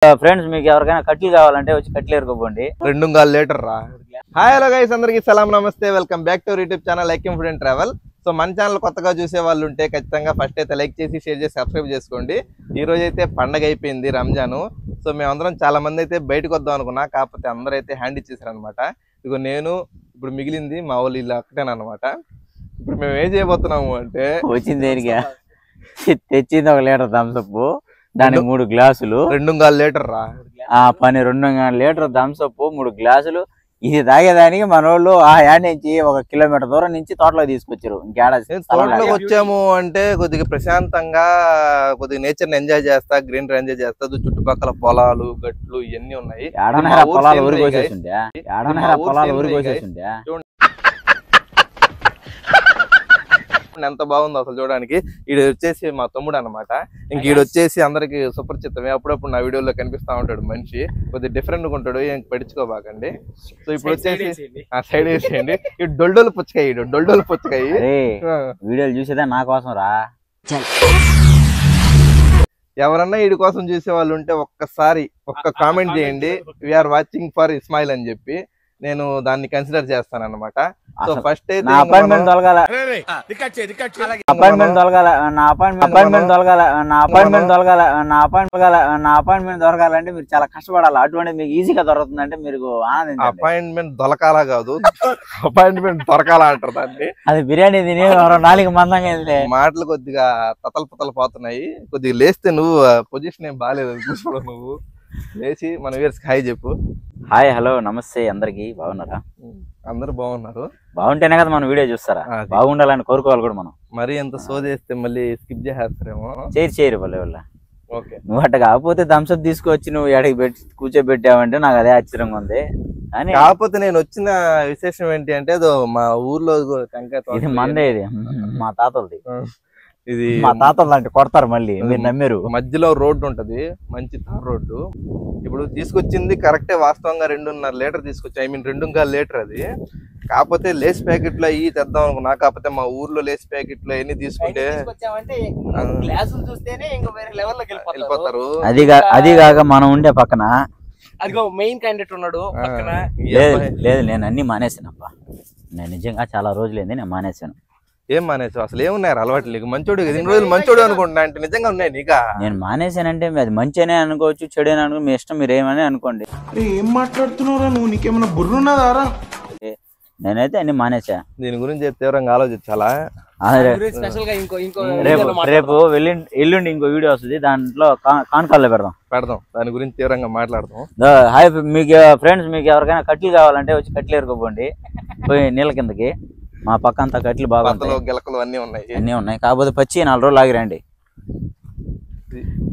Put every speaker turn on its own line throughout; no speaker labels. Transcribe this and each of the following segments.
Friends మీకు ఎవరికైనా కట్లు కావాలంటే వచ్చి కట్లు ఏరుకోపోండి.
2 లీటర్ రా. హాయ్ హలో గైస్, అందరికి సలాం నమస్తే, welcome back to YouTube channel like food and travel. So మన ఛానల్ కొత్తగా చూసే వాళ్ళు ఉంటే ఖచ్చితంగా ఫస్ట్ అయితే లైక్ చేసి షేర్ చేసి సబ్స్క్రైబ్ చేసుకోండి. ఈ రోజు అయితే పండగ అయిపోయింది, రంజాను. సో మేమందరం చాలా మంది అయితే బయటకు వద్దాం అనుకున్నా, కాకపోతే అందరూ అయితే హ్యాండ్ ఇచ్చేసారు అనమాట. ఇదిగో నేను ఇప్పుడు మిగిలింది మా వాళ్ళు ఇలా ఒక్కటేనమాట. ఇప్పుడు మేము ఏం చేయబోతున్నాము అంటే,
వచ్చింది దేనిగా తెచ్చింది 1 లీటర్ థమ్స్అప్, దానికి 3 గ్లాసులు.
2 లీటర్ రా.
పని 2 లీటర్ థమ్స్అప్ 3 గ్లాసులు. ఇది తాగేదానికి మన వాళ్ళు ఆ యాడ్ నుంచి 1 కిలోమీటర్ దూరం నుంచి తోటలోకి తీసుకొచ్చారు.
తోటలోకి వచ్చాము అంటే కొద్దిగా ప్రశాంతంగా కొద్దిగా నేచర్ ని ఎంజాయ్ చేస్తా, గ్రీనరీ ఎంజాయ్ చేస్తా. చుట్టుపక్కల పొలాలు గట్లు ఇవన్నీ ఉన్నాయి.
పొలాలు ఊరికి వచ్చేసిండే
ఎంత బాగుందో అసలు చూడడానికి. ఈడు వచ్చేసి మా తమ్ముడు అనమాట. ఇంక ఈడు వచ్చేసి అందరికి సుపరిచితమే, అప్పుడప్పుడు నా వీడియోలో కనిపిస్తా ఉంటాడు. మనిషి కొద్దిగా డిఫరెంట్ గా ఉంటాడు, ఏం పట్టించుకోబాకండి. సో ఇప్పుడు వచ్చేసి ఆ సైడ్ వేసేయండి. ఇటు డొల్డోలు పుచ్చకాయ, డొల్డోలు పుచ్చకాయ
వీడియోలు చూసేదా నా కోసం రా.
ఎవరన్నా వీడి కోసం చూసే వాళ్ళు ఉంటే ఒక్కసారి ఒక్క కామెంట్ చేయండి, వీఆర్ వాచింగ్ ఫర్ ఇస్మాయిల్ అని చెప్పి. నేను దాన్ని కన్సిడర్ చేస్తాను అనమాట. సో ఫస్ట్ అయితే
అపాయింట్మెంట్ దొరకాలంటే మీరు చాలా కష్టపడాలి. అటువంటి మీకు ఈజీగా దొరుకుతుందంటే మీరు ఆనందించండి.
అపాయింట్మెంట్ దొరకాలా కాదు, అపాయింట్మెంట్ దొరకాలా అంటారు దాన్ని.
అది బిర్యానీ తిని 4 మందంగా
మాటలు కొద్దిగా తతలు పోతున్నాయి. కొద్దిగా లేస్తే నువ్వు పొజిషన్ ఏం బాగాలేదు, కూర్చోడు. నువ్వు లేచి మన వ్యూవర్స్ హాయ్ చెప్పు.
హాయ్ హలో నమస్తే, అందరికి బాగున్నారా?
అందరు బాగున్నారు.
బాగుంటేనే కదా మనం వీడియో చూస్తారా, బాగుండాలని కోరుకోవాలి కూడా మనం.
మరి ఎంత సోదేస్తే మళ్ళీ స్కిప్ చేసేస్తారేమో.
చేయరు వాళ్ళ
ఓకే.
నువ్వు అట్ట కాకపోతే థమ్స్అప్ తీసుకొచ్చి నువ్వు ఎడకి పెట్టి కూర్చోబెట్టావంటే నాకు అదే ఆశ్చర్యంగా ఉంది. కానీ
కాకపోతే నేను వచ్చిన విశేషం ఏంటి అంటే, మా ఊర్లో టెంకాయ తోట.
ఇది మందే, ఇది మా తాతలది.
ఇది
మా తాతలు లాంటి కొడతారు మళ్ళీ, మీరు నమ్మారు.
మధ్యలో రోడ్డు ఉంటది, మంచి తార్ రోడ్డు. ఇప్పుడు తీసుకొచ్చింది కరెక్టే, వాస్తవంగా 2.5 లీటర్ తీసుకొచ్చి, ఐ మీన్ 2 లీటర్ అది. కాకపోతే లేస్ ప్యాకెట్లో అవి తెద్దాం అనుకున్నా, కాకపోతే మా ఊర్లో లేస్ ప్యాకెట్లో ఎన్ని తీసుకుంటే వెళ్ళిపోతారు.
అది కాక మనం ఉండే పక్కన
మెయిన్ క్యాండిడేట్ ఉన్నాడు పక్కన.
లేదు నేను అన్ని మానేసానప్ప. నేను నిజంగా చాలా రోజులైంది నేను మానేసాను.
ఏం మానేసావు? అసలు ఏమున్నారు అలవాట్లు నీకు? మంచోడు కదా, 2 రోజులు మంచోడు అనుకుంటున్నా అంటే నిజంగా ఉన్నాయి నీకా?
నేను మానేసానంటే అది మంచినే అనుకోవచ్చు, చెడేనే అనుకో, మీ ఇష్టం, మీరు ఏమని అనుకోండి.
ఏం మాట్లాడుతున్నారా నువ్వు? నీకేమైనా బుర్రున్నదారా?
నేనైతే అన్ని మానేసా.
దీని గురించి తీవ్రంగా ఆలోచించాలా?
రేపు ఎల్లుండి ఇంకో వీడియో వస్తుంది, దాంట్లో కాన్కాల్లో పెడదాం.
దాని గురించి తీవ్రంగా మాట్లాడదాం.
హాయ్ మీకు ఫ్రెండ్స్, మీకు ఎవరికైనా కట్లు కావాలంటే వచ్చి కట్లు ఏరుకోపోండి, పోయి నీళ్ళ కిందకి. మా పక్క అంతా కట్లు బాగుంటాయి,
గిలకలు అన్ని
ఉన్నాయి. కాకపోతే పచ్చి 4 రోజులు ఆగిరండి.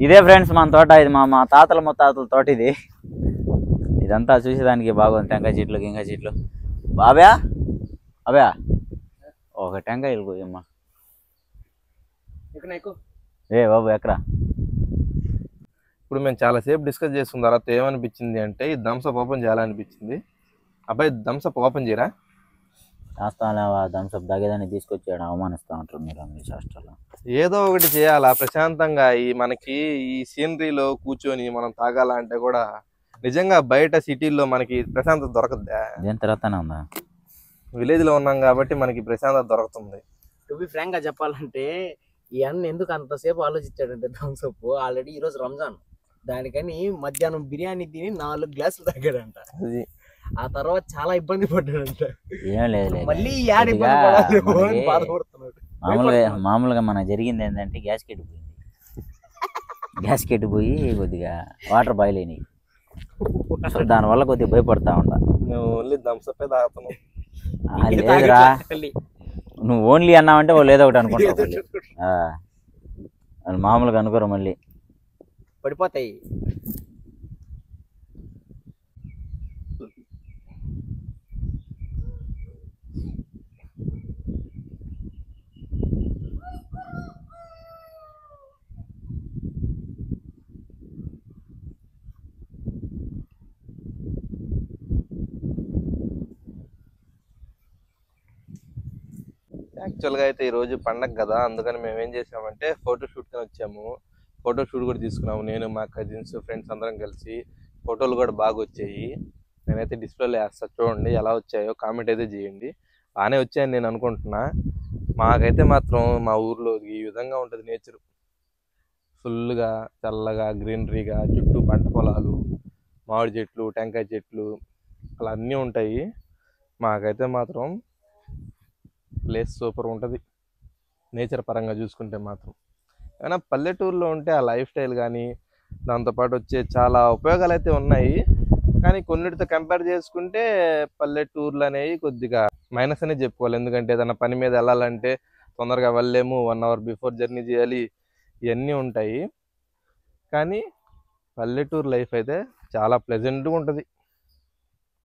ఇదే ఫ్రెండ్స్ మన తోట, ఇది మా తాతల ముత్తాతల తోట. ఇది ఇదంతా చూసేదానికి బాగుంది. టెంకాయ చెట్లు, గింకాయ చెట్లు. అబ్యా ఒక టెంకాయ అమ్మా. బాబు ఎక్కడ?
ఇప్పుడు మేము చాలాసేపు డిస్కస్ చేసుకున్న తర్వాత ఏమనిపించింది అంటే, ఈ థమ్స్అప్ ఓపెన్ చేయాలనిపించింది. అబ్బాయి థమ్స్అప్ ఓపెన్ చేయరా?
థమ్స్అప్ తాగేదాన్ని తీసుకొచ్చాడు, అవమానిస్తా ఉంటారు మీరు మీ హాస్టల్లో.
ఏదో ఒకటి చేయాలా ప్రశాంతంగా. మనకి ఈ సీనరీలో కూర్చొని మనం తాగాలంటే కూడా నిజంగా బయట సిటీల్లో మనకి ప్రశాంతత దొరకద్దా?
దేని తర్వాతనే ఉందా?
విలేజ్ లో ఉన్నాం కాబట్టి మనకి ప్రశాంతత దొరుకుతుంది.
టు బి ఫ్రాంక్ గా చెప్పాలంటే, ఈ అన్న ఎందుకు అంతసేపు ఆలోచించాడంటే, థమ్స్అప్ ఆల్రెడీ ఈ రోజు రంజాన్, దానికని మధ్యాహ్నం బిర్యానీ తిని 4 గ్లాసులు తాగాడంట. ఆ తర్వాత చాలా ఇబ్బంది పడ్డాడంట.
ఏం లేదు,
మళ్ళీ
మామూలుగా మనకు జరిగింది ఏంటంటే, గ్యాస్ కెట్టిపోయి కొద్దిగా వాటర్ బాయిల్ అయినాయి. సో దానివల్ల కొద్దిగా భయపడతా ఉంటా.
ఓన్లీ థమ్స్అప్ తాగుతున్నాం.
లేదురా, నువ్వు ఓన్లీ అన్నావంటే వాళ్ళు ఏదో ఒకటి అనుకుంటారు. వాళ్ళు మామూలుగా అనుకోరు, మళ్ళీ
పడిపోతాయి.
యాక్చువల్గా అయితే ఈరోజు పండగ కదా, అందుకని మేము ఏం చేసామంటే ఫోటో షూట్ కి వచ్చాము. ఫోటో షూట్ కూడా తీసుకున్నాము, నేను మా కజిన్స్ ఫ్రెండ్స్ అందరం కలిసి. ఫోటోలు కూడా బాగా వచ్చాయి. నేనైతే డిస్ప్లేలో వేస్తా, చూడండి ఎలా వచ్చాయో కామెంట్ అయితే చేయండి. బాగానే వచ్చాయని నేను అనుకుంటున్నా. మాకైతే మాత్రం మా ఊర్లో ఈ విధంగా ఉంటుంది నేచర్. ఫుల్గా చల్లగా గ్రీనరీగా చుట్టూ పంట పొలాలు, మామిడి చెట్లు, టెంకాయ చెట్లు అలా అన్నీ ఉంటాయి. మాకైతే మాత్రం ప్లేస్ సూపర్ ఉంటుంది నేచర్ పరంగా చూసుకుంటే మాత్రం. కానీ పల్లెటూరులో ఉంటే ఆ లైఫ్ స్టైల్ కానీ దాంతోపాటు వచ్చే చాలా ఉపయోగాలు అయితే ఉన్నాయి. కానీ కొన్నిటితో కంపేర్ చేసుకుంటే పల్లెటూర్లు అనేవి కొద్దిగా మైనస్ అనే చెప్పుకోవాలి. ఎందుకంటే ఏదైనా పని మీద వెళ్ళాలంటే తొందరగా వెళ్ళలేము, 1 hour బిఫోర్ జర్నీ చేయాలి, ఇవన్నీ ఉంటాయి. కానీ పల్లెటూరు లైఫ్ అయితే చాలా ప్లెజెంట్గా ఉంటుంది.